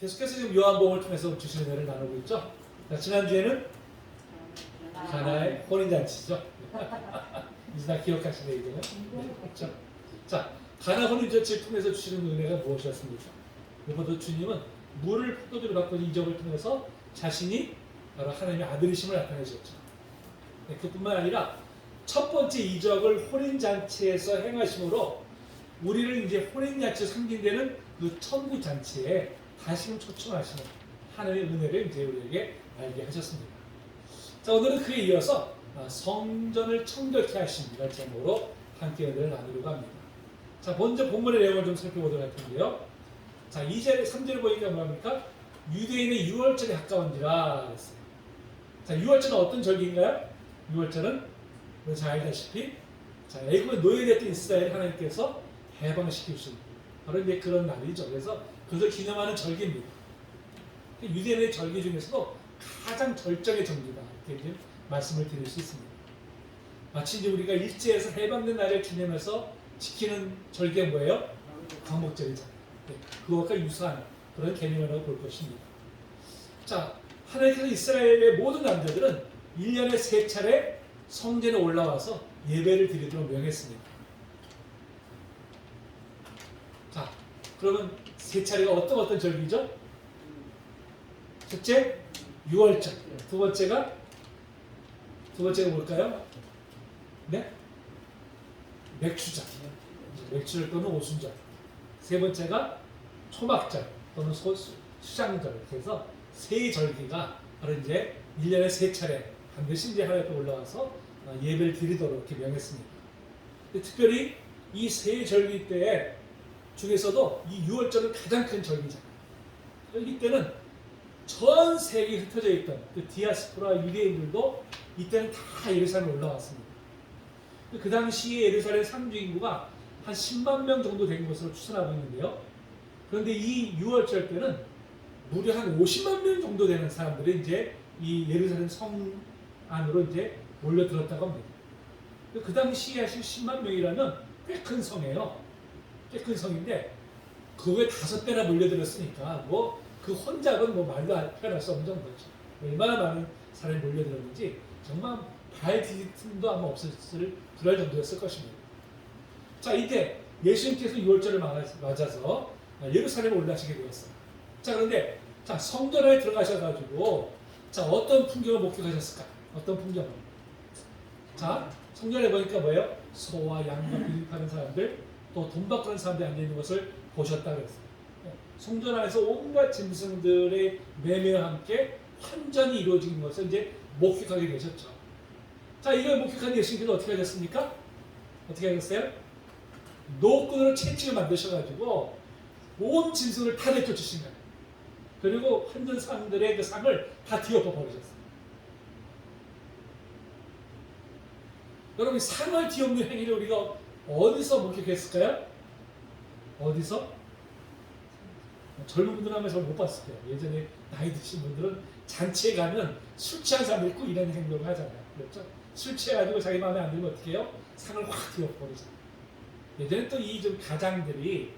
계속해서 지금 요한복음을 통해서 주시는 은혜를 나누고 있죠. 자, 지난주에는 가나의 혼인잔치죠. 이제 다 기억하시네, 이제는. 네, 그렇죠. 자, 가나 혼인잔치를 통해서 주시는 은혜가 무엇이었습니까? 무엇보다 주님은 물을 포도주로 바꾼 이적을 통해서 자신이 바로 하나님의 아들이심을 나타내셨죠. 네, 그뿐만 아니라 첫 번째 이적을 혼인잔치에서 행하심으로 우리를 이제 혼인잔치 상징되는 그 천국잔치에 다시금 초청하시는 하나님의 은혜를 이제 우리에게 알게 하셨습니다. 자, 오늘은 그에 이어서 성전을 청결케 하신다는 제목으로 함께 은혜를 나누려고 합니다. 자, 먼저 본문의 내용을 좀 살펴보도록 할 텐데요. 자, 2절, 3절을 보니까 뭐합니까? 유대인의 유월절이 가까운지라 그랬어요. 자, 유월절은 어떤 절기인가요? 유월절은 우리 잘 알다시피 자, 애굽에 노예됐던 이스라엘 하나님께서 해방시키신 바로 이제 그런 날이죠. 그래서 그것을 기념하는 절기입니다. 유대인의 절기 중에서도 가장 절정의 절기다 이렇게 이제 말씀을 드릴 수 있습니다. 마치 이제 우리가 일제에서 해방된 날을 기념해서 지키는 절기가 뭐예요? 광복절이잖아요. 네, 그것과 유사한 그런 개념이라고 볼 것입니다. 자, 하나님께서 이스라엘의 모든 남자들은 1년에 3차례 성전에 올라와서 예배를 드리도록 명했습니다. 자, 그러면 3차례가 어떤 절기죠? 첫째, 유월절. 두 번째가 뭘까요? 네? 맥주절. 맥주절 또는 오순절. 세 번째가 초막절 또는 수장절. 그래서 세 절기가 바로 이제 1년에 3차례 반드시 이제 하나님 앞에 올라와서 예배를 드리도록 이렇게 명했습니다. 특별히 이 세 절기 때 중에서도 이 유월절은 가장 큰 절기잖아요. 이때는 전 세계에 흩어져 있던 그 디아스포라 유대인들도 이때는 다 예루살렘에 올라왔습니다. 그 당시에 예루살렘 상주 인구가 한 10만 명 정도 된 것으로 추산하고 있는데요. 그런데 이 유월절 때는 무려 한 50만 명 정도 되는 사람들이 이제 이 예루살렘 성 안으로 이제 몰려들었다고 합니다. 그 당시에 사실 10만 명이라면 꽤 큰 성이에요. 꽤 큰 성인데 그거에 5배나 몰려들었으니까 뭐 그 혼잡은 뭐 말도 표현할 수 없는 정도죠. 얼마나 많은 사람이 몰려들었는지 정말 발 디딜 틈도 아마 없었을 그럴 정도였을 것입니다. 자, 이때 예수님께서 유월절을 맞아서 예루살렘에 올라가시게 되었어요. 자, 그런데 자, 성전 안에 들어가셔가지고 자, 어떤 풍경을 목격하셨을까? 어떤 풍경을? 자, 성전에 보니까 뭐예요? 소와 양과 비립하는 사람들, 또 돈 받고 하는 사람들이 앉아있는 것을 보셨다 그랬어요. 성전 안에서 온갖 짐승들의 매매와 함께 환전이 이루어진 것을 이제 목격하게 되셨죠. 자, 이걸 목격한 예수님께서 어떻게 하셨습니까? 어떻게 하셨어요? 노끈으로 채찍을 만드셔가지고 온 짐승을 다 내쫓으신 거예요. 그리고 환전상들의 그 상을 다 뒤엎어 버리셨어요. 여러분, 상을 뒤엎는 행위를 우리가 어디서 목격했을까요? 어디서? 젊은 분들 하면 잘 못 봤을 거예요. 예전에 나이 드신 분들은 잔치에 가면 술 취한 사람들이 꼭 이런 행동을 하잖아요. 그렇죠? 술 취해가지고 자기 마음에 안 들면 어떻게 해요? 상을 확 뒤엎어버리잖아요. 예전에 또 이 좀 가장들이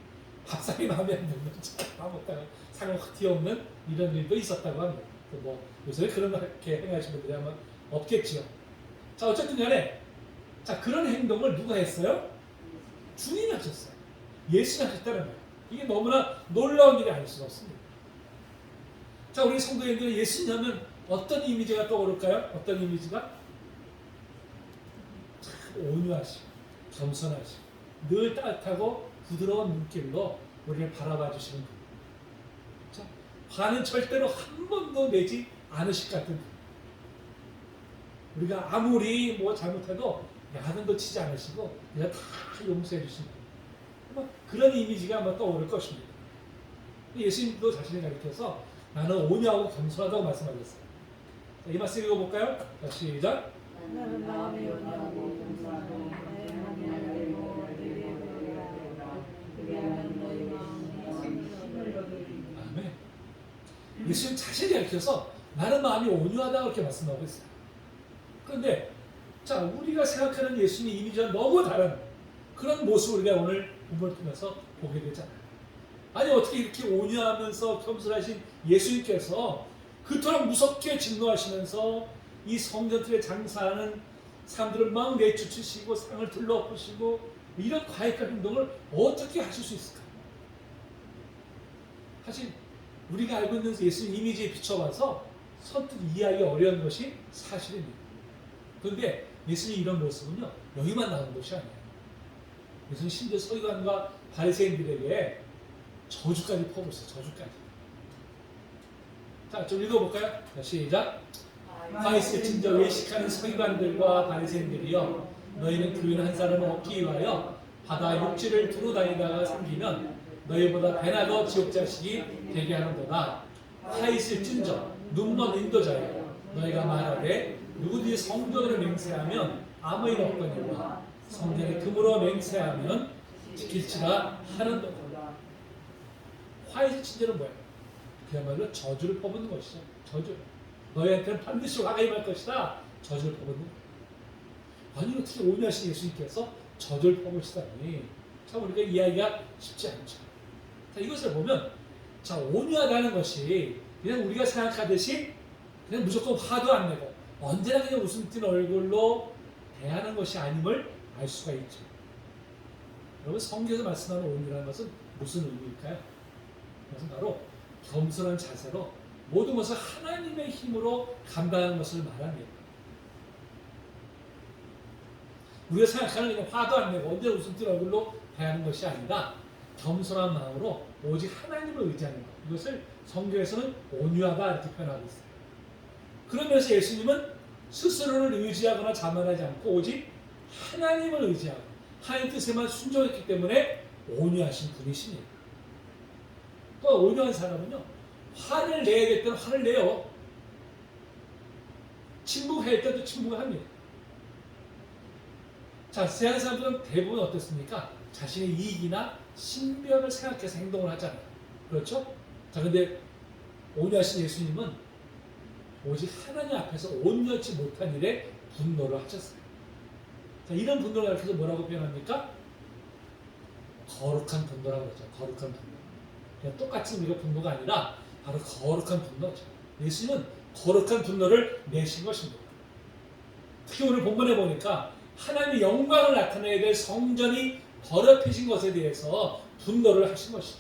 밥상이 마음에 안 들면 다 먹다가 상을 확 뒤엎는 이런 일도 있었다고 합니다. 뭐 요새 그렇게 행하시는 분들이 아마 없겠지요. 자, 어쨌든 간에 자, 그런 행동을 누가 했어요? 주님이 하셨어요. 예수님이 하셨다는 거예요. 이게 너무나 놀라운 일이 아닐 수가 없습니다. 자, 우리 성도님들은 예수님 하면 어떤 이미지가 떠오를까요? 어떤 이미지가? 참 온유하시고 겸손하시고 늘 따뜻하고 부드러운 눈길로 우리를 바라봐 주시는 분. 자, 화는 절대로 한 번도 내지 않으실 것 같은 분. 우리가 아무리 뭐 잘못해도 야단도 치지 않으시고 그냥 다 용서해 주시는 분. 그런 이미지가 아마 떠오를 것입니다. 예수님도 자신을 가리켜서 나는 온유하고 겸손하다고 말씀하셨어요. 자, 이 말씀 읽어볼까요? 자, 시작. 나는 마음이 온유하고 겸손하고 내 몸이 알고 그리하면 너희 마음이 힘을 얻으리니. 아멘. 예수님 자신을 가리켜서 나는 마음이 온유하다고 이렇게 말씀하고 있어요. 그런데 자, 우리가 생각하는 예수님의 이미지와 너무 다른 그런 모습을 우리가 오늘 본문을 통해서 보게 되잖아요. 아니 어떻게 이렇게 온유하면서 겸손하신 예수님께서 그토록 무섭게 진노하시면서 이 성전틀에 장사하는 사람들을 막 내쫓으시고 상을 둘러엎으시고 이런 과격한 행동을 어떻게 하실 수 있을까? 사실 우리가 알고 있는 예수님 이미지에 비춰봐서 선뜻 이해하기 어려운 것이 사실입니다. 그런데 예수님 이런 모습은요 여기만 나온 것이 아니에요. 예수님 심지어 서기관과 바리새인들에게 저주까지 퍼부었어요. 저주까지. 자, 좀 읽어볼까요? 자, 시작. 화 있을 진저 외식하는 서기관들과 바리새인들이여, 너희는 교인 한 사람을 얻기 위하여 바다 육지를 두루 다니다가 삼기면 너희보다 배나 더 지옥자식이 되게 하는도다. 화 있을 진저 눈먼 인도자여, 너희가 말하되 누구든지 성전으로 맹세하면 아무 일 없거니와 성전에 금으로 맹세하면 지킬지라 하는도다. 화이지 친절은 뭐예요? 그야말로 저주를 퍼붓는 것이죠. 저주. 너희한테는 반드시 화가 임할 것이다. 저주를 퍼붓는 거예요. 아니 어떻게 온유하신 예수님께서 저주를 퍼붓시다니. 참 우리가 이해하기가 쉽지 않죠. 자, 이것을 보면 자 온유하다는 것이 그냥 우리가 생각하듯이 그냥 무조건 화도 안 내고 언제나 그냥 웃음 띤 얼굴로 대하는 것이 아님을 알 수가 있죠. 여러분 성경에서 말씀하는 온유라는 것은 무슨 의미일까요? 그것은 바로 겸손한 자세로 모든 것을 하나님의 힘으로 감당하는 것을 말합니다. 우리가 생각하는 그냥 화도 안 내고 언제 웃음 띤 얼굴로 대하는 것이 아니라 겸손한 마음으로 오직 하나님을 의지하는 것. 이것을 성경에서는 온유하다 이렇게 표현하고 있어요. 그러면서 예수님은 스스로를 의지하거나 자만하지 않고 오직 하나님을 의지하고 하나님 뜻에만 순종했기 때문에 온유하신 분이십니다. 또 온유한 사람은요 화를 내야 될 때는 화를 내요. 침묵할 때도 침묵을 합니다. 자, 세상 사람들은 대부분 어떻습니까? 자신의 이익이나 신변을 생각해서 행동을 하잖아요. 그렇죠? 자, 근데 온유하신 예수님은 오직 하나님 앞에서 온유치 못한 일에 분노를 하셨어요. 자, 이런 분노를 가르쳐서 뭐라고 표현합니까? 거룩한 분노라고 그러죠. 거룩한 분노. 그냥 똑같이 우리가 분노가 아니라 바로 거룩한 분노죠. 예수님은 거룩한 분노를 내신 것입니다. 특히 오늘 본문에 보니까 하나님의 영광을 나타내야 될 성전이 더럽혀진 것에 대해서 분노를 하신 것이죠.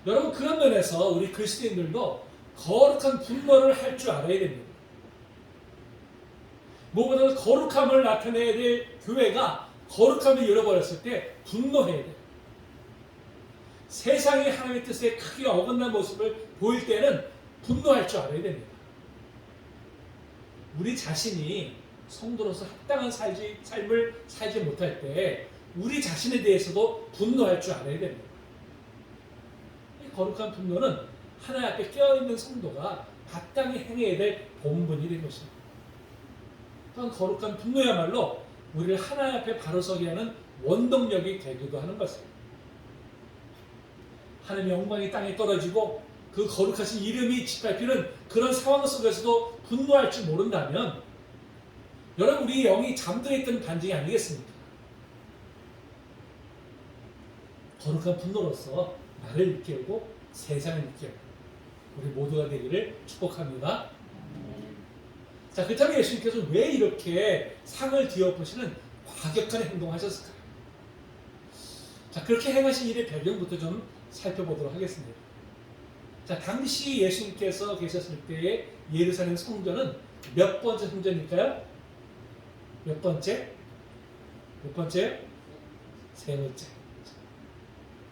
여러분 그런 면에서 우리 그리스도인들도 거룩한 분노를 할 줄 알아야 됩니다. 무엇보다 거룩함을 나타내야 될 교회가 거룩함을 잃어버렸을 때 분노해야 돼요. 세상이 하나님의 뜻에 크게 어긋난 모습을 보일 때는 분노할 줄 알아야 됩니다. 우리 자신이 성도로서 합당한 삶을 살지 못할 때 우리 자신에 대해서도 분노할 줄 알아야 됩니다. 이 거룩한 분노는 하나님 앞에 깨어있는 성도가 마땅히 행해야 될 본분이 된 것입니다. 또한 거룩한 분노야말로 우리를 하나님 앞에 바로 서게 하는 원동력이 되기도 하는 것입니다. 하나님의 영광이 땅에 떨어지고 그 거룩하신 이름이 짓밟히는 그런 상황 속에서도 분노할 줄 모른다면 여러분 우리 영이 잠들어 있던 반증이 아니겠습니까? 거룩한 분노로서 나를 일깨우고 세상을 일깨우고 우리 모두가 되기를 축복합니다. 자, 그렇다면 예수님께서 왜 이렇게 상을 뒤엎으시는 과격한 행동을 하셨을까요? 자, 그렇게 행하신 일의 배경부터 좀 살펴보도록 하겠습니다. 자, 당시 예수님께서 계셨을 때의 예루살렘 성전은 몇 번째 성전일까요? 몇 번째? 몇 번째요? 세 번째.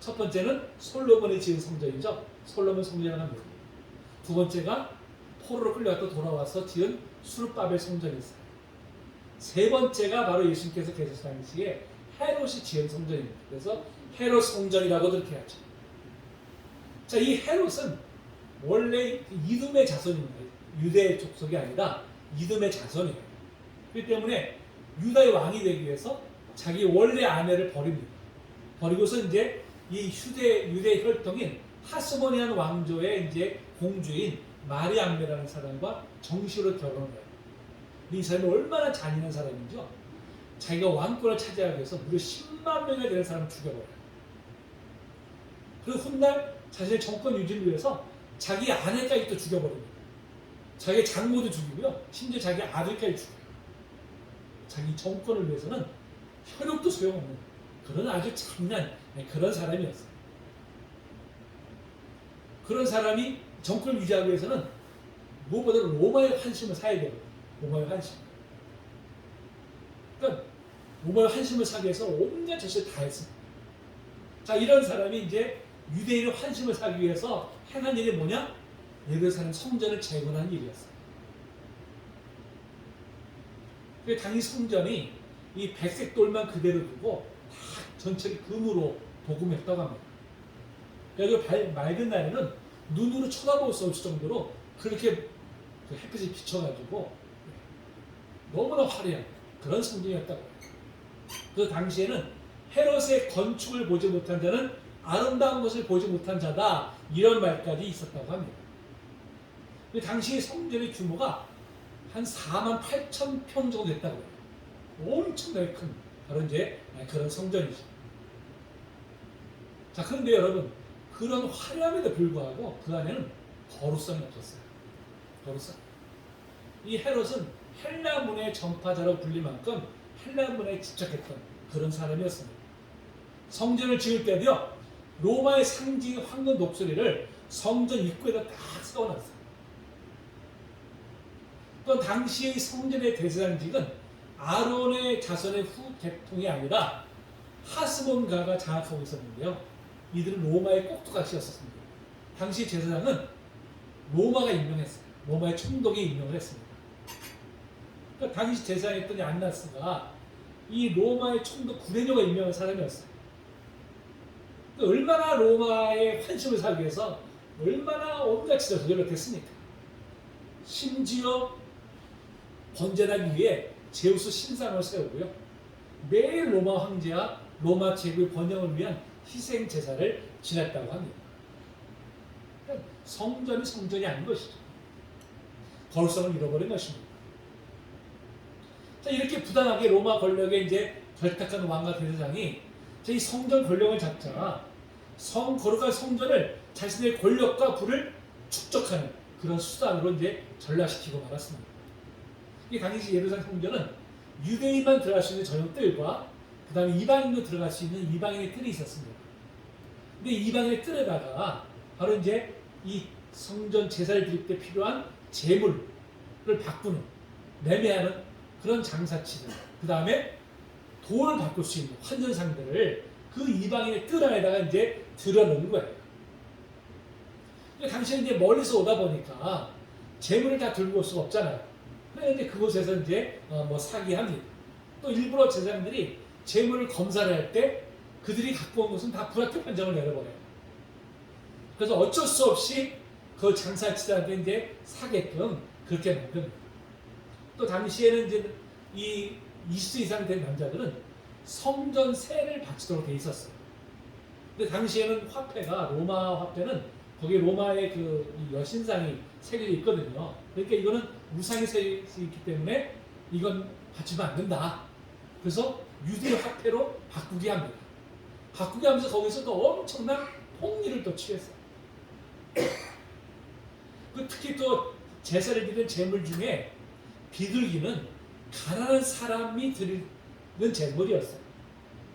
첫 번째는 솔로몬이 지은 성전이죠. 솔로몬 성전이라고 합니다. 두 번째가 포로로 끌려갔다 돌아와서 지은 수르바벨 성전이 있어요. 세 번째가 바로 예수님께서 계셨을 당시에 헤롯이 지은 성전입니다. 그래서 헤롯 성전이라고도 이렇게 하죠. 자, 이 헤롯은 원래 이둠의 자손입니다. 유대 족속이 아니라 이둠의 자손이에요. 그렇기 때문에 유다의 왕이 되기 위해서 자기 원래 아내를 버립니다. 버리고서 이제 이 유대 혈통인 하스모니안 왕조의 이제 공주인 마리암메라는 사람과 정식으로 결혼을 해요. 이 사람이 얼마나 잔인한 사람인지요. 자기가 왕권을 차지하기 위해서 무려 10만 명이 되는 사람을 죽여버려요. 그리고 훗날 자신의 정권 유지를 위해서 자기 아내까지 또 죽여버립니다. 자기 장모도 죽이고요. 심지어 자기 아들까지 죽여요. 자기 정권을 위해서는 혈육도 소용없는 그런 아주 잔인한 그런 사람이었어요. 그런 사람이 정권을 유지하기 위해서는 무엇보다 로마의 환심을 사야 되거든요. 로마의 환심. 그러니까 로마의 환심을 사기 위해서 온갖 짓을 다 했습니다. 자, 이런 사람이 이제 유대인의 환심을 사기 위해서 행한 일이 뭐냐? 예루살렘 성전을 재건한 일이었어요. 그 당시 성전이 이 백색 돌만 그대로 두고 다 전체를 금으로 도금했다고 합니다. 여기 맑은 날에는 눈으로 쳐다볼 수 없을 정도로 그렇게 그 햇빛이 비쳐가지고 너무나 화려한 그런 성전이었다고 해요. 그 당시에는 헤롯의 건축을 보지 못한 자는 아름다운 것을 보지 못한 자다, 이런 말까지 있었다고 합니다. 그 당시 성전의 규모가 한 48,000평 정도 됐다고 해요. 엄청나게 큰 바로 이제 그런 성전이죠. 자, 그런데 여러분, 그런 화려함에도 불구하고 그 안에는 거룩성이 없었어요. 거룩성. 이 헤롯은 헬라 문화의 전파자로 불릴 만큼 헬라 문화에 집착했던 그런 사람이었습니다. 성전을 지을 때도요, 로마의 상징 황금 독수리를 성전 입구에다 딱 세워놨어요. 또 당시의 성전의 대제사장직은 아론의 자손의 후 계통이 아니라 하스몬가가 장악하고 있었는데요. 이들은 로마의 꼭두각시였습니다. 당시 제사장은 로마가 임명했어요. 로마의 총독이 임명을 했습니다. 그러니까 당시 제사장이었던 안나스가 이 로마의 총독 구레뇨가 임명한 사람이었어요. 그러니까 얼마나 로마의 환심을 사기 위해서 얼마나 온갖 짓을 저질러 됐습니까? 심지어 번제하기 위해 제우스 신상을 세우고요. 매일 로마 황제와 로마 제국의 번영을 위한 희생 제사를 지냈다고 합니다. 그러니까 성전이 성전이 아닌 것이죠. 거룩성을 잃어버린 것입니다. 자, 이렇게 부당하게 로마 권력에 이제 결탁한 왕과 대제사장이 이 성전 권력을 잡자 거룩한 성전을 자신의 권력과 부를 축적하는 그런 수단으로 이제 전락시키고 말았습니다. 이 당시 예루살렘 성전은 유대인만 들어갈 수 있는 전용 뜰과 그 다음에 이방인도 들어갈 수 있는 이방인의 뜰이 있었습니다. 근데 이방인의 뜰에다가 바로 이제 이 성전 제사를 드릴 때 필요한 제물을 바꾸는, 매매하는 그런 장사치들, 그 다음에 돈을 바꿀 수 있는 환전상들을 그 이방인의 뜰 안에다가 이제 들여놓은 거예요. 당시에 이제 멀리서 오다 보니까 재물을 다 들고 올 수가 없잖아요. 그런데 그곳에서 이제 사기합니다. 또 일부러 제사장들이 재물을 검사를 할 때 그들이 갖고 온 것은 다 불합격 판정을 내려버려요. 그래서 어쩔 수 없이 그 장사치들한테 이제 사게끔 그렇게 만듭니다. 또 당시에는 이제 이 20세 이상 된 남자들은 성전 세를 바치도록 돼 있었어요. 근데 당시에는 화폐가, 로마 화폐는 거기 로마의 그 여신상이 새겨져 있거든요. 그러니까 이거는 우상이 새겨져 있기 때문에 이건 바치면 안 된다. 그래서 유대 화폐로 바꾸게 합니다. 바꾸게 하면서 거기서 또 엄청난 폭리를 또 취했어요. 특히 또 제사를 드리는 제물 중에 비둘기는 가난한 사람이 드리는 제물이었어요.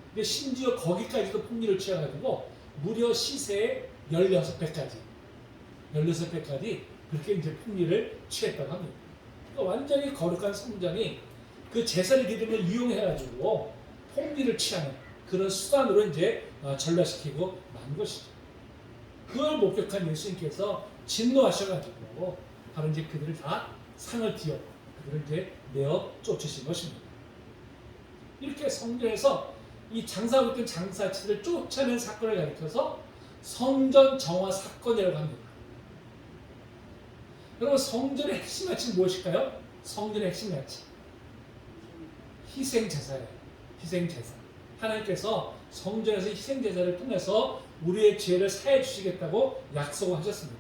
근데 심지어 거기까지도 폭리를 취해가지고 무려 시세의 16배까지 그렇게 이제 폭리를 취했다고 합니다. 그러니까 완전히 거룩한 성전이 그 제사를 드리는 걸 이용해가지고 폭리를 취하는 그런 수단으로 이제 전락시키고 만 것이죠. 그걸 목격한 예수님께서 진노하셔가지고 바로 이제 그들을 다 상을 띄어 그들을 이제 내어 쫓으신 것입니다. 이렇게 성전에서 이 장사하고 있던 장사치를 쫓아낸 사건을 가리켜서 성전 정화 사건이라고 합니다. 여러분, 성전의 핵심 가치는 무엇일까요? 성전의 핵심 가치, 희생제사예요. 희생제사. 하나님께서 성전에서 희생제사를 통해서 우리의 죄를 사해 주시겠다고 약속하셨습니다.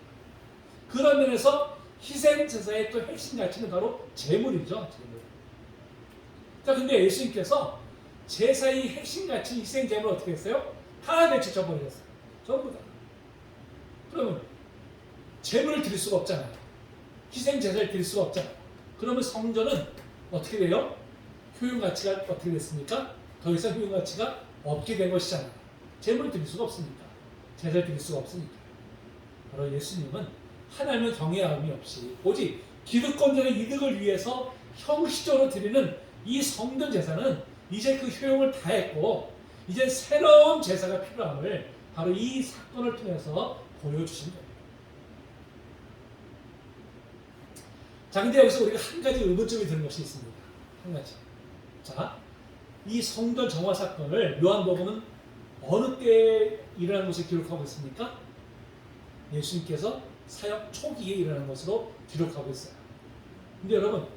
그런 면에서 희생제사의 또 핵심 가치는 바로 제물이죠. 제물. 자, 근데 예수님께서 제사의 핵심 가치 희생제물을 어떻게 했어요? 다 내쳐져 버리셨어요. 전부 다. 그러면 제물을 드릴 수가 없잖아요. 희생 제사를 드릴 수가 없잖아요. 그러면 성전은 어떻게 돼요? 효용 가치가 어떻게 됐습니까? 더 이상 효용 가치가 없게 된 것이잖아요. 제물을 드릴 수가 없으니까. 제사를 드릴 수가 없으니까. 바로 예수님은 하나님의 경외함이 없이 오직 기득권자의 이득을 위해서 형식적으로 드리는 이 성전 제사는 이제 그 효용을 다했고 이제 새로운 제사가 필요함을 바로 이 사건을 통해서 보여주신 겁니다. 자, 근데 여기서 우리가 한 가지 의문점이 드는 것이 있습니다. 한 가지. 자, 이 성전 정화 사건을 요한복음은 어느 때 일어난 것을 기록하고 있습니까? 예수님께서 사역 초기에 일어난 것으로 기록하고 있어요. 근데 여러분,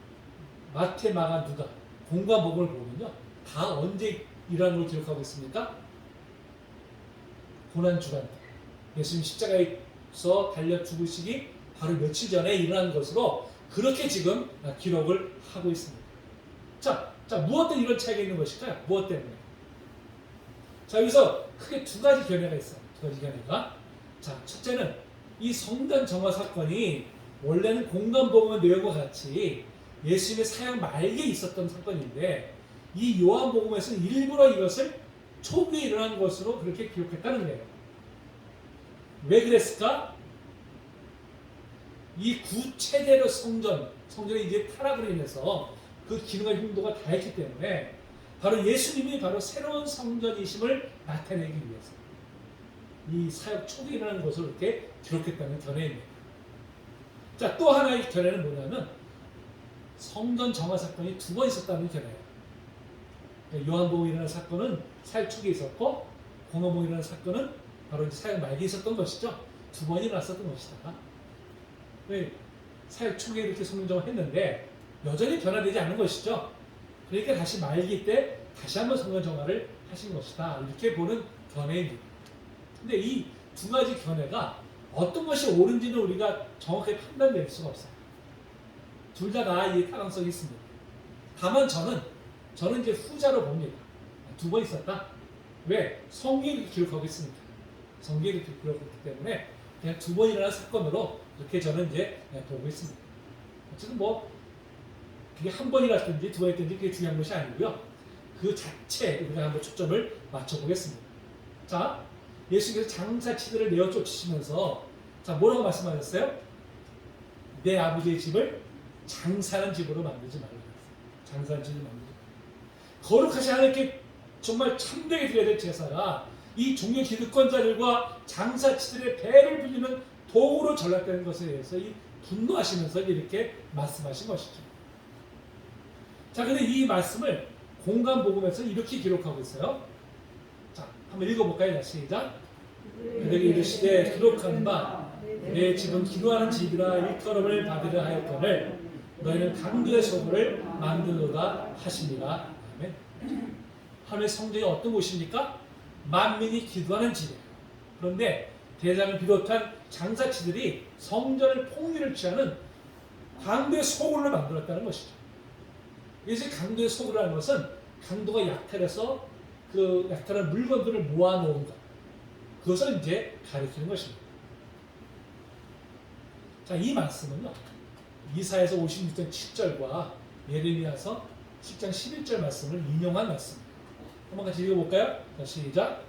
마태, 마가, 누가, 공과 복음을 보면요, 다 언제 일어난 걸 기록하고 있습니까? 고난주간 때. 예수님 십자가에서 달려 죽으시기 바로 며칠 전에 일어난 것으로 그렇게 지금 기록을 하고 있습니다. 자, 무엇 때문에 이런 차이가 있는 것일까요? 무엇 때문에? 자, 여기서 크게 두 가지 견해가 있어요. 두 가지 견해가. 자, 첫째는 이 성전 정화 사건이 원래는 공간복음 내용과 같이 예수님의 사역 말기에 있었던 사건인데 이 요한복음에서는 일부러 이것을 초기에 일어난 것으로 그렇게 기록했다는 거예요. 왜 그랬을까? 이 구체대로 성전이 이제 타락으로 인해서 그 기능과 흉도가 다했기 때문에 바로 예수님이 바로 새로운 성전이심을 나타내기 위해서 이 사역 초기에 일어난 것을 이렇게 기록했다는 견해입니다. 자, 또 하나의 견해는 뭐냐면 성전 정화 사건이 두 번 있었다는 견해예요. 요한복음에 일어난 사건은 사역 초기에 있었고 공업복음에 일어난 사건은 바로 이제 사역 말기에 있었던 것이죠. 두 번이 일어났었던 것이다. 사역 초기에 이렇게 성전 정화를 했는데 여전히 변화되지 않은 것이죠. 그러니까 다시 말기 때 다시 한번 성전 정화를 하신 것이다. 이렇게 보는 견해입니다. 근데 이 두 가지 견해가 어떤 것이 옳은지는 우리가 정확하게 판단될 수가 없어요. 둘 다 나의 타당성이 있습니다. 다만 저는 이제 후자로 봅니다. 두 번 있었다. 왜? 성경이 기록하고 있으니까. 성경이 이렇게 기록하기 때문에 그냥 두 번 일어난 사건으로 이렇게 저는 이제 보고 있습니다. 어쨌든 그게 한 번이라든지 두 번이든지 그게 중요한 것이 아니고요. 그 자체에 우리가 한번 초점을 맞춰보겠습니다. 자, 예수께서 장사치들을 내어 쫓으시면서 자, 뭐라고 말씀하셨어요? 내 아버지의 집을 장사하는 집으로 만들지 말라. 장사하는 집을 만들지 말라. 거룩하지 않게 정말 참되게 드려야 될 제사가 이 종교 기득권자들과 장사치들의 배를 불리는 도구로 전락되는 것에 대해서 분노하시면서 이렇게 말씀하신 것이죠. 자, 근데 이 말씀을 공간복음에서 이렇게 기록하고 있어요. 자, 한번 읽어볼까요? 시작. 그들에게 이르시되 기록한 바 내 집은 기도하는 집이라 일컬음을 받으려 하였거늘 너희는 강도의 소굴을 만들도다 하시니라. 아멘. 하나님의 성전이 어떤 곳입니까? 만민이 기도하는 집이에요. 그런데 대장을 비롯한 장사치들이 성전을 폭리를 취하는 강도의 소굴로 만들었다는 것이죠. 이제 강도의 소굴이라는 것은 강도가 약탈해서 그 약탈한 물건들을 모아놓은 것, 그것을 이제 가리키는 것입니다. 자, 이 말씀은요, 이사야서 56장 7절과 예레미야서 10장 11절 말씀을 인용한 말씀입니다. 한번 같이 읽어볼까요? 자, 시작.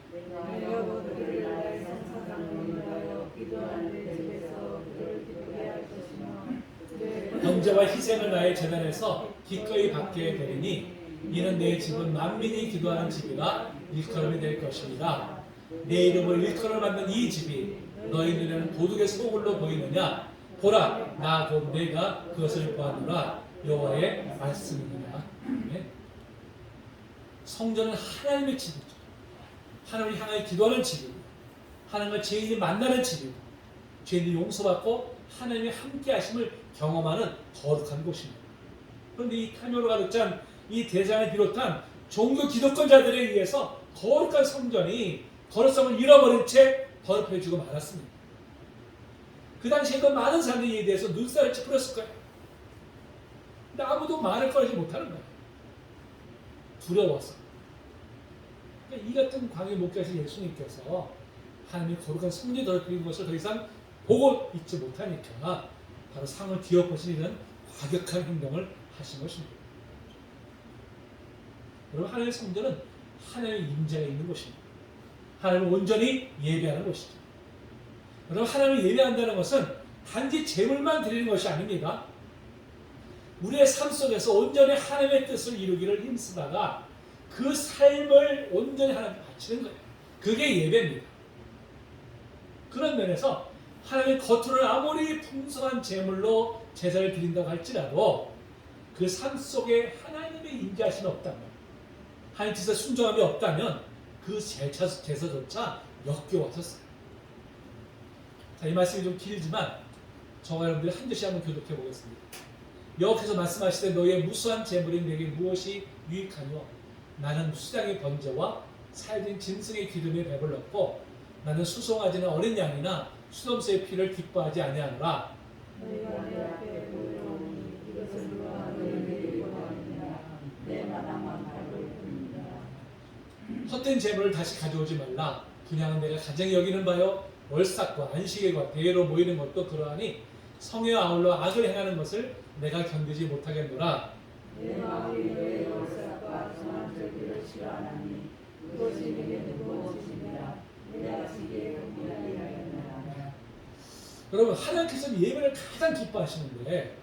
번제와 희생을 나의 제단에서 기꺼이 받게 되리니 이는 내 집은 만민이 기도하는 집이라 일컬음이 될 것이니라. 내 이름을 일컬음 받는 이 집이 너희 눈에는 도둑의 소굴로 보이느냐? 보라, 나 곧 내가 그것을 보았노라. 여호와의 말씀이니라. 네. 성전은 하나님의 집이죠. 하나님을 향하여 기도하는 집이고, 하나님과 죄인이 만나는 집이고, 죄인이 용서받고 하나님의 함께하심을 경험하는 거룩한 곳입니다. 그런데 이 탐욕으로 가득 찬 이 대장을 비롯한 종교 기득권자들에 의해서 거룩한 성전이 거룩성을 잃어버린 채 더럽혀지고 말았습니다. 그 당시에 그 많은 사람들이 이에 대해서 눈살을 찌푸렸을 거예요. 근데 아무도 말을 꺼내지 못하는 거예요. 두려워서. 그러니까 이 같은 광야의 목자이신 예수님께서 하나님의 거룩한 성전이 더럽히는 것을 더 이상 보고 있지 못하니까 바로 상을 뒤엎으신 이런 과격한 행동을 하신 것입니다. 여러분, 하나님의 성전은 하나님의 임재가 있는 곳입니다. 하나님을 온전히 예배하는 곳이죠. 여러분, 하나님을 예배한다는 것은 단지 제물만 드리는 것이 아닙니다. 우리의 삶 속에서 온전히 하나님의 뜻을 이루기를 힘쓰다가 그 삶을 온전히 하나님께 바치는 거예요. 그게 예배입니다. 그런 면에서 하나님의 겉으로는 아무리 풍성한 제물로 제사를 드린다고 할지라도 그 삶 속에 하나님의 임재하심이 없다면, 하나님 뜻에 순종함이 없다면 그 제사조차 역겨워졌어요. 자, 이 말씀이 좀 길지만 저와 여러분들이 한 절씩 한번 교독해 보겠습니다. 여호와께서 말씀하시되 너희의 무수한 제물이 내게 무엇이 유익하뇨? 나는 수장의 번제와 살진 짐승의 기름에 배불렀고 나는 수송아지나 어린 양이나 수염소의 피를 기뻐하지 아니하노라. 너희가 내 앞에 모여오니 이것을 누가 너희에게 원하느냐 내 마당만 밟을 뿐이다. 헛된 제물을 다시 가져오지 말라. 분양은 내가 가정히 여기는 바요 월삭과 안식일과 대회로 모이는 것도 그러하니 성회와 아울러 악을 행하는 것을 내가 견디지 못하겠노라. 내 마음이 너의 월삭과 정한 절기를 싫어하나니 그것이 내게 무엇이냐 내가 지게 용기하게 하겠느냐. 여러분, 하나님께서는 예배를 가장 기뻐하시는데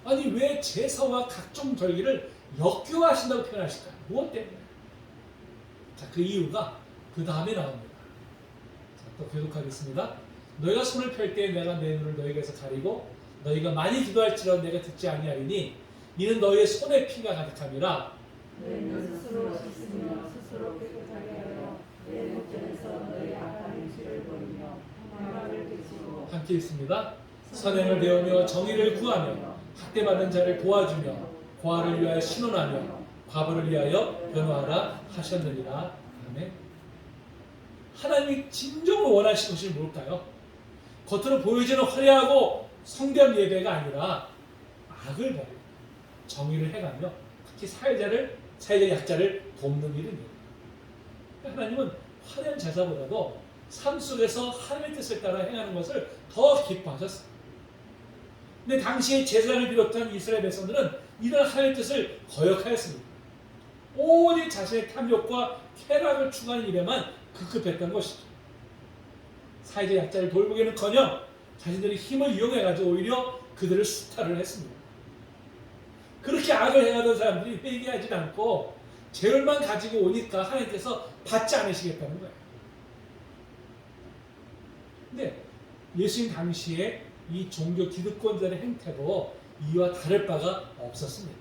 아니 왜 제사와 각종 절기를 역겨워하신다고 표현하실까요? 무엇 때문에? 자, 그 이유가 그 다음에 나옵니다. 자, 또 계속하겠습니다. 너희가 손을 펼 때 내가 내 눈을 너희에게서 가리고 너희가 많이 기도할지라도 내가 듣지 아니하리니 이는 너희의 손에 피가 가득함이라. 너희는 스스로 씻으며 스스로 깨끗하게 하여 내 목전에서 너희 악한 행실을 버리며 평화를 그치고 함께 읽습니다. 선행을 배우며 정의를 구하며 학대받는 자를 도와주며 고아를 위하여 신원하며 과부를 위하여 변호하라 하셨느니라. 아멘. 하나님이 진정으로 원하시는 것이 뭘까요? 겉으로 보여지는 화려하고 성대한 예배가 아니라 악을 버리고 정의를 해가며 특히 사회자의 약자를 돕는 일입니다. 하나님은 화려한 제사보다도 삶 속에서 하나님의 뜻을 따라 행하는 것을 더 기뻐하셨어요. 근데 당시에 제사장을 비롯한 이스라엘 백성들은 이런 하나님의 뜻을 거역하였습니다. 오직 자신의 탐욕과 쾌락을 추구하는 일에만 급급했던 것이죠. 사회적 약자를 돌보기는커녕 자신들의 힘을 이용해가지고 오히려 그들을 수탈을 했습니다. 그렇게 악을 행하던 사람들이 회개하지 않고 죄를만 가지고 오니까 하나님께서 받지 않으시겠다는 거예요. 근데 예수님 당시에 이 종교 기득권자의 행태도 이와 다를 바가 없었습니다.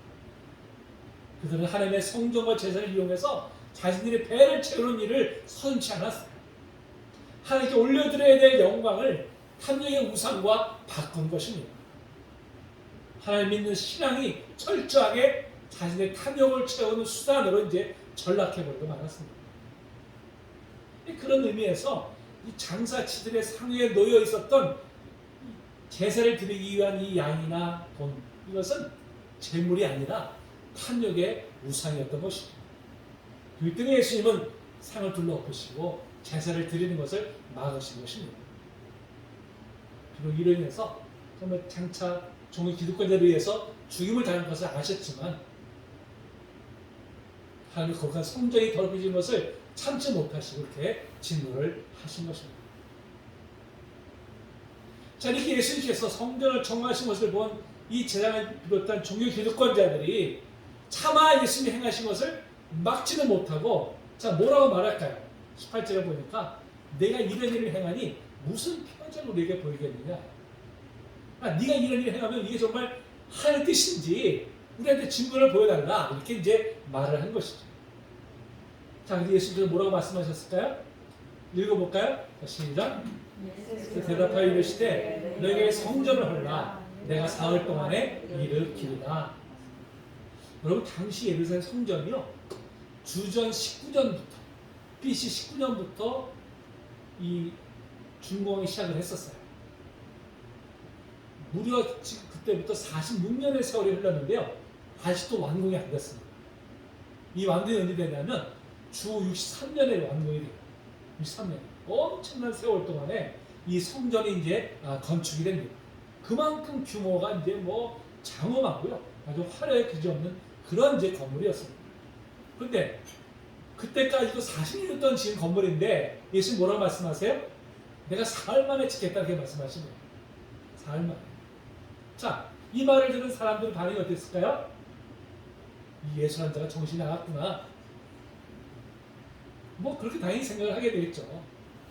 그들은 하나님의 성전과 제사를 이용해서 자신들의 배를 채우는 일을 선치 않았어요. 하나님께 올려드려야 될 영광을 탐욕의 우상과 바꾼 것입니다. 하나님 믿는 신앙이 철저하게 자신의 탐욕을 채우는 수단으로 이제 전락해버리고 말았습니다. 그런 의미에서 이 장사치들의 상위에 놓여 있었던 제사를 드리기 위한 이 양이나 돈, 이것은 재물이 아니라 탐욕의 우상이었던 것이죠. 그 때문에 예수님은 상을 둘러엎으시고 제사를 드리는 것을 막으신 것입니다. 그리고 이로 인해서 정말 장차 종의 기득권자를 위해서 죽임을 당한 것을 아셨지만 하나님의 거룩한 성전이 더럽혀진 것을 참지 못하시고 이렇게 진노를 하신 것입니다. 자, 이렇게 예수님께서 성전을 청하신 것을 본 이 제사장을 비롯한 종교 기득권자들이 차마 예수님이 행하신 것을 막지는 못하고 자, 뭐라고 말할까요? 18절에 보니까 내가 이런 일을 행하니 무슨 표적으로 우리에게 보이겠느냐? 네가 이런 일을 행하면 이게 정말 하나님의 뜻인지 우리한테 증거를 보여달라, 이렇게 이제 말을 한 것이죠. 자, 근데 예수님께서 뭐라고 말씀하셨을까요? 읽어볼까요? 시작. 대답하여 이르시되 너에게 성전을 헐라 내가 사흘 동안에 일으키리라. 여러분, 당시 예루살렘 성전이요 주전 19년부터 BC 19년부터 이 준공하기 시작을 했었어요. 무려 그때부터 46년의 세월이 흘렀는데요 아직도 완공이 안 됐습니다. 이 완공이 언제 되냐면 주 63년에 완공이 돼요. 63년 엄청난 세월 동안에 이 성전이 이제 건축이 됩니다. 그만큼 규모가 이제 뭐 장엄하고요. 아주 화려에 그지없는 그런 이제 건물이었습니다. 그런데 그때까지도 40년 동안 지은 건물인데 예수님 뭐라고 말씀하세요? 내가 사흘 만에 짓겠다 이렇게 말씀하신 거예요. 사흘 만에. 자, 이 말을 들은 사람들 반응이 어땠을까요? 이 예수라는 자가 정신이 나갔구나. 뭐 그렇게 당연히 생각을 하게 되겠죠.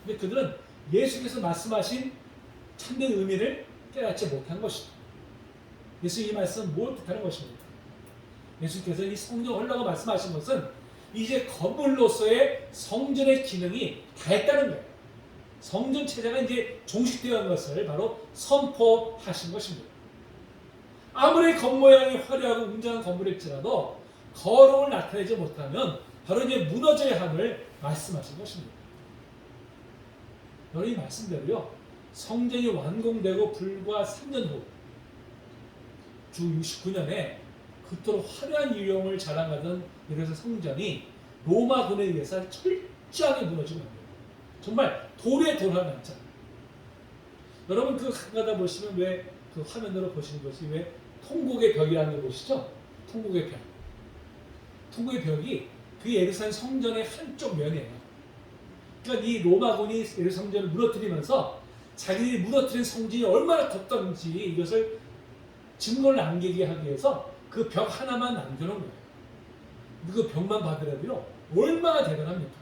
근데 그들은 예수께서 말씀하신 참된 의미를 깨닫지 못한 것이죠. 예수 이 말씀은 뭘 뜻하는 것입니까? 예수께서 이 성경 헐라고 말씀하신 것은 이제 건물로서의 성전의 기능이 다 했다는 거예요. 성전 체제가 이제 종식되어 있는 것을 바로 선포하신 것입니다. 아무리 겉모양이 화려하고 웅장한 건물일지라도 거룩을 나타내지 못하면 바로 이제 무너져야 함을 말씀하신 것입니다. 여러분 이 말씀대로요. 성전이 완공되고 불과 3년 후 주 69년에 그토록 화려한 유형을 자랑하던 예루살렘 성전이 로마군에 의해서 철저하게 무너지고 맙니다. 정말 돌에 돌아 남잖아요. 여러분 그 가다 보시면 왜 그 화면으로 보시는 것이 왜 통곡의 벽이라는 걸 보시죠? 통곡의 벽. 통곡의 벽이 그 예루살렘 성전의 한쪽 면이에요. 그러니까 이 로마군이 예루살렘 성전을 무너뜨리면서 자기들이 무너뜨린 성전이 얼마나 컸던지 이것을 증거를 남기게 하기 위해서 그 벽 하나만 남겨놓은 거예요. 그 벽만 봐더라도요 얼마나 대단합니까?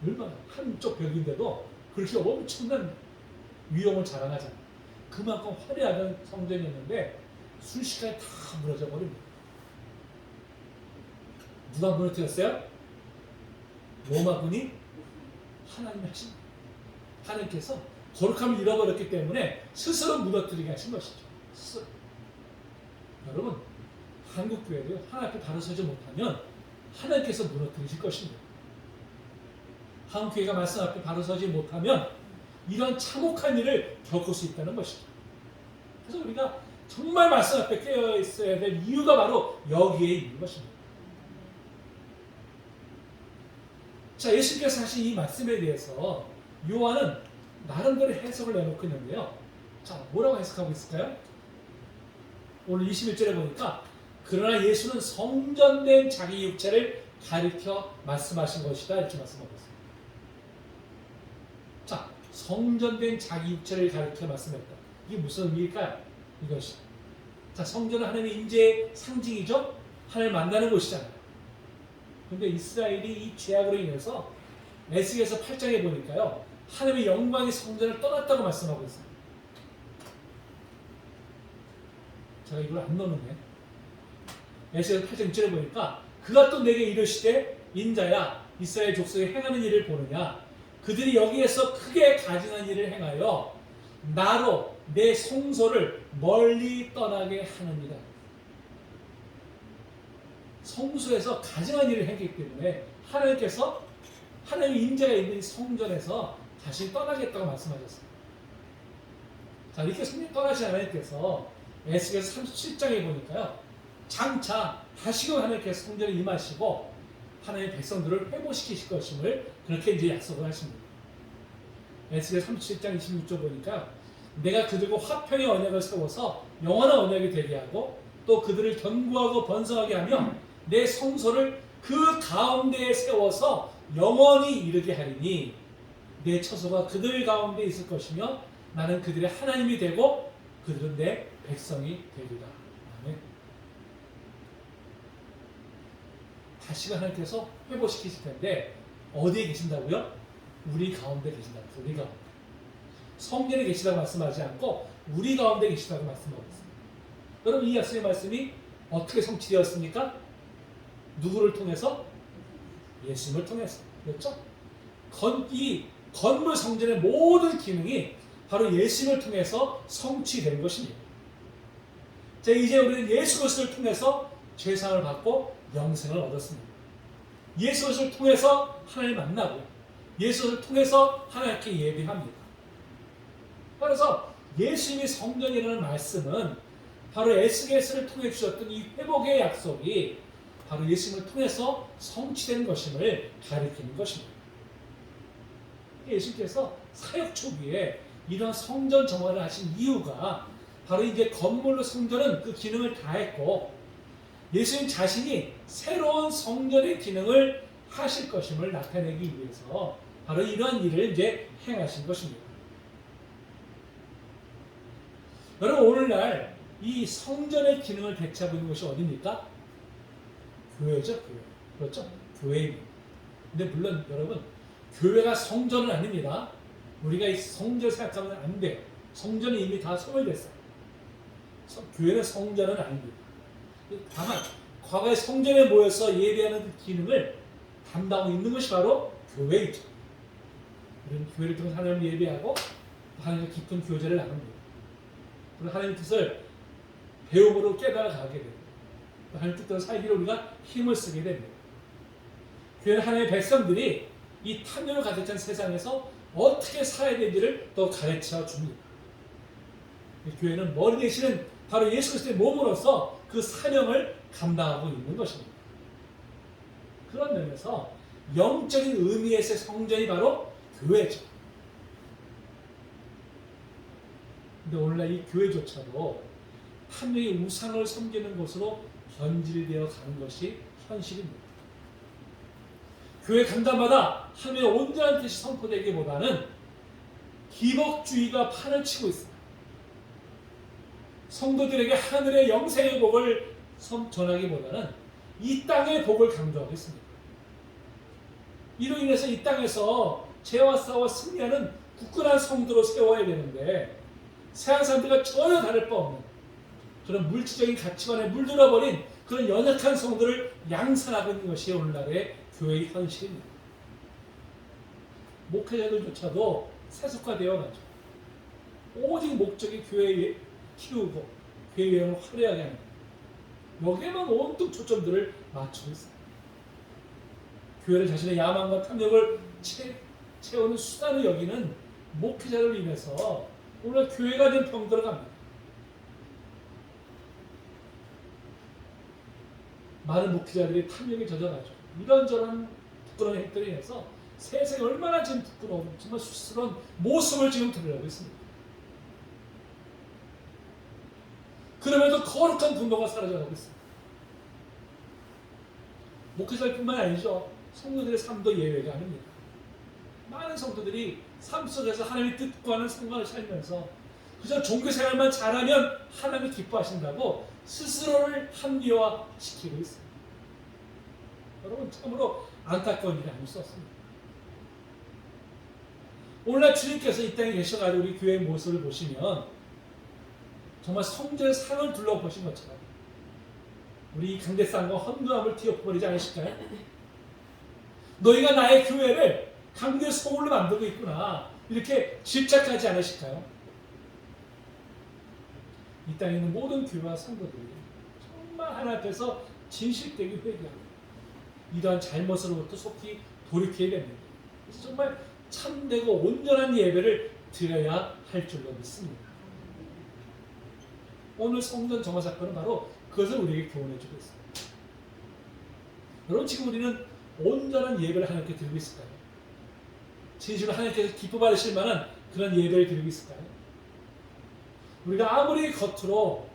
얼마나 한쪽 벽인데도 그렇게 엄청난 위용을 자랑하잖아요. 그만큼 화려하던 성전이었는데 순식간에 다 무너져 버립니다. 누가 무너뜨렸어요? 로마군이 하나님이 하신 거예요. 하나님께서 거룩함을 잃어버렸기 때문에 스스로 무너뜨리게 하신 것이죠. 스스로. 여러분 한국교회도 하나님 앞에 바로 서지 못하면 하나님께서 무너뜨리실 것입니다. 한국교회가 말씀 앞에 바로 서지 못하면 이런 참혹한 일을 겪을 수 있다는 것이죠. 그래서 우리가 정말 말씀 앞에 깨어 있어야 될 이유가 바로 여기에 있는 것입니다. 자, 예수님께서 하신 이 말씀에 대해서 요한은 나름대로 해석을 내놓고 있는데요. 자, 뭐라고 해석하고 있을까요? 오늘 21절에 보니까 그러나 예수는 성전된 자기 육체를 가리켜 말씀하신 것이다 이렇게 말씀하고 있습니다. 자, 성전된 자기 육체를 가리켜 말씀했다. 이게 무슨 의미일까요? 이것이. 자, 성전은 하나님의 임재의 상징이죠. 하나님을 만나는 곳이잖아요. 그런데 이스라엘이 이 죄악으로 인해서 에스겔서 8장에 보니까요. 하나님의 영광이 성전을 떠났다고 말씀하고 있습니다. 제가 이걸 안 넣었네. 에스겔서 8장 1절에 보니까 그가 또 내게 이르시되 인자야 이스라엘 족속이 행하는 일을 보느냐 그들이 여기에서 크게 가증한 일을 행하여 나로 내 성소를 멀리 떠나게 하느니라. 성소에서 가증한 일을 했기 때문에 하나님께서 하나님의 임재가 있는 성전에서 다시 떠나겠다고 말씀하셨습니다. 자, 이렇게 성령 떠나지 하나님께서 에스겔서 37장에 보니까요. 장차 다시금 하나님께서 성전에 임하시고 하나님의 백성들을 회복시키실 것임을 그렇게 이제 약속을 하십니다. 에스겔 37장 26절 보니까 내가 그들과 화평의 언약을 세워서 영원한 언약이 되게 하고 또 그들을 견고하고 번성하게 하며 내 성소를 그 가운데에 세워서 영원히 이르게 하리니 내 처소가 그들 가운데 있을 것이며 나는 그들의 하나님이 되고 그들은 내 백성이 되리라. 아멘. 다시금 하나님께서 회복시키실 텐데 어디에 계신다고요? 우리 가운데 계신다고. 우리 가운데. 성전에 계시다고 말씀하지 않고 우리 가운데 계시다고 말씀하고 있습니다. 여러분 이 약속의 말씀이 어떻게 성취되었습니까? 누구를 통해서? 예수님을 통해서. 그렇죠? 이 건물 성전의 모든 기능이 바로 예수님을 통해서 성취된 것입니다. 자, 이제 우리는 예수 그리스도를 통해서 죄사함을 받고 영생을 얻었습니다. 예수 그리스도를 통해서 하나님을 만나고 예수 그리스도를 통해서 하나님께 예배합니다. 그래서 예수님이 성전이라는 말씀은 바로 에스겔서를 통해 주셨던 이 회복의 약속이 바로 예수님을 통해서 성취된 것임을 가리키는 것입니다. 예수님께서 사역 초기에 이런 성전 정화를 하신 이유가 바로 이제 건물로 성전은 그 기능을 다했고 예수님 자신이 새로운 성전의 기능을 하실 것임을 나타내기 위해서 바로 이러한 일을 이제 행하신 것입니다. 여러분 오늘날 이 성전의 기능을 대체하고 있는 것이 어디입니까? 교회죠, 교회. 그렇죠? 교회입니다. 근데 물론 여러분 교회가 성전은 아닙니다. 우리가 이 성전을 생각하면 안 돼요. 성전이 이미 다 소멸됐어요. 교회는 성전은 아닙니다. 다만 과거에 성전에 모여서 예배하는 기능을 담당하고 있는 것이 바로 교회이죠. 우리는 교회를 통해서 하나님을 예배하고 하나님과 깊은 교제를 나눕니다. 그리고 하나님의 뜻을 배움으로 깨달아가게 됩니다. 하나님의 뜻대로 살기로 우리가 힘을 쓰게 됩니다. 교회는 하나님의 백성들이 이 탐욕을 가득 찬 세상에서 어떻게 살아야 되는지를 또 가르쳐 줍니다. 교회는 머리 대신은 바로 예수 그리스도의 몸으로서 그 사명을 감당하고 있는 것입니다. 그런 면에서 영적인 의미에서의 성전이 바로 교회죠. 근데 오늘날 이 교회조차도 탐욕의 우상을 섬기는 곳으로 변질되어 가는 것이 현실입니다. 교회 간담마다 하나님의 온전한 뜻이 선포되기보다는 기복주의가 판을 치고 있습니다. 성도들에게 하늘의 영생의 복을 전하기보다는 이 땅의 복을 강조하고 있습니다. 이로 인해서 이 땅에서 죄와 싸워 승리하는 굳건한 성도로 세워야 되는데 세상 사람들과 전혀 다를 바 없는 그런 물질적인 가치관에 물들어버린 그런 연약한 성도를 양산하고 있는 것이 오늘날의 교회의 현실입니다. 목회자들조차도 세속화되어 가죠. 오직 목적이 교회에 키우고 교회 외형을 화려하게 하는 여기에만 온통 초점들을 맞추고 있습니다. 교회를 자신의 야망과 탐욕을 채우는 수단을 여기는 목회자를 인해서 오늘 교회가 된 병들어 갑니다. 많은 목회자들이 탐욕에 젖어가죠. 이런저런 부끄러운 행동에 인해서 세상에 얼마나 지금 부끄러운 정말 수스러운 모습을 지금 드러내고 있습니다. 그러면서 거룩한 분노가 사라져가고 있습니다. 목회자뿐만 아니죠. 성도들의 삶도 예외가 아닙니다. 많은 성도들이 삶 속에서 하나님의 뜻과는 상관을 살면서 그저 종교생활만 잘하면 하나님이 기뻐하신다고 스스로를 합리화시키고 있습니다. 여러분 참으로 안타까운 일이 아닐 수 없습니다. 오늘날 주님께서 이 땅에 계셔가지고 우리 교회의 모습을 보시면 정말 성전의 상을 둘러보신 것처럼 우리 강대상과 헌금함을 뒤엎어버리지 않으실까요? 너희가 나의 교회를 강대 소굴로 만들고 있구나 이렇게 집착하지 않으실까요? 이 땅에 있는 모든 교회와 성도들이 정말 하나님 앞에서 진실되게 회개하고 이러한 잘못으로부터 속히 돌이켜야 됩니다. 그래서 정말 참되고 온전한 예배를 드려야 할 줄로 믿습니다. 오늘 성전 정화 사건은 바로 그것을 우리에게 교훈해 주고 있습니다. 여러분 지금 우리는 온전한 예배를 하나님께 드리고 있을까요? 진실로 하나님께서 기뻐 받으실 만한 그런 예배를 드리고 있을까요? 우리가 아무리 겉으로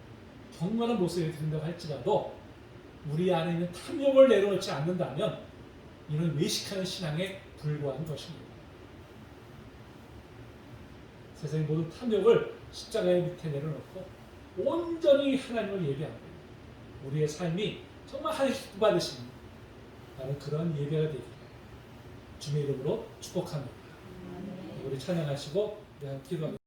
경건한 모습을 드린다고 할지라도 우리 안에 있는 탐욕을 내려놓지 않는다면 이는 외식하는 신앙에 불과한 것입니다. 세상의 모든 탐욕을 십자가의 밑에 내려놓고 온전히 하나님을 예배하고 우리의 삶이 정말 하나님 기뻐 받으시는 나는 그런 예배가 되기를 주님의 이름으로 축복합니다. 우리 찬양하시고 기도합니다.